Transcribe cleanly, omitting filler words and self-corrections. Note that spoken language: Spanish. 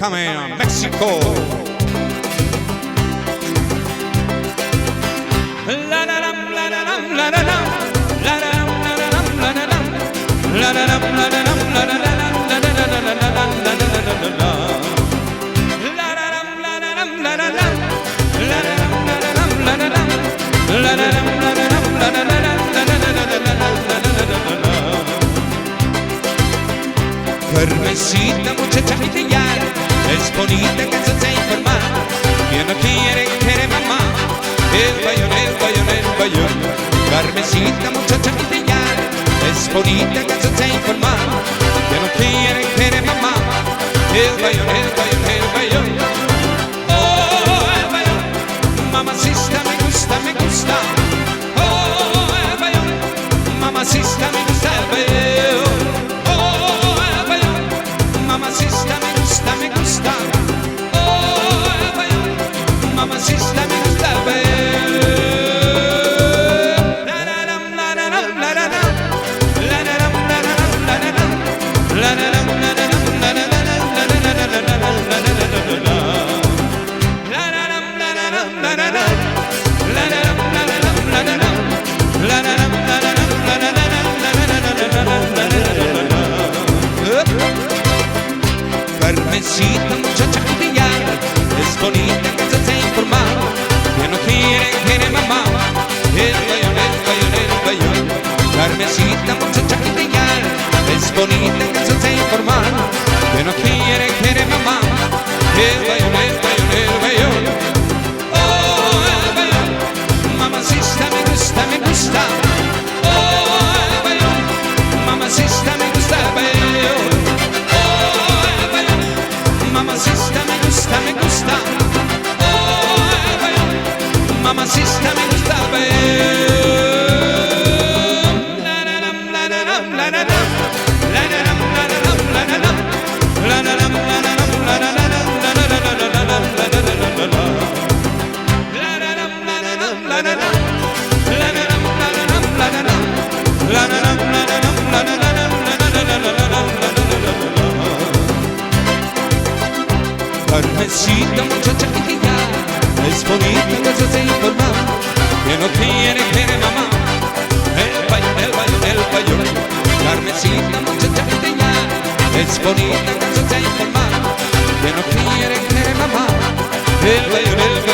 coming on Mexico. La la la la la la la la la la Carmencita, muchachita ya, es bonita que se te informa, que no quiere mamá, el bayón, el bayón, el bayón. Carmencita, muchachita ya, es bonita que se te informa, que no quiere mamá, el bayón, el bayón, el bayón. Oh, el bayón, mamacita me gusta, me gusta. Oh, el bayón, mamacita me gusta el bayón. Mamacita me gusta, me gusta. Oh, el bayón, mamacita me gusta el bayón. La la la la la la la la la la la la la Carmencita, muchachita ya, es bonita que se te informa, que no quiere mamá, el bayón, el bayón, el bayón. Carmencita, muchachita ya, es bonita que se te informa, que no quiere mamá, el bayón, el bayón, el bayón. Oh, el bayón, mamacita me gusta, me gusta. Oh, el bayón, mamacita me gusta el bayón. Mamacita me gusta, me gusta. Oh, el bayón, mamacita me gusta el bayón. La la la la la la la la la la Carmencita, muchachita ya, es bonita que se te informa, que no quiere mamá, el bayón, el bayón, el bayón. Carmencita, muchachita ya, es bonita que se te informa, que no quiere mamá, el bayón, el bayón.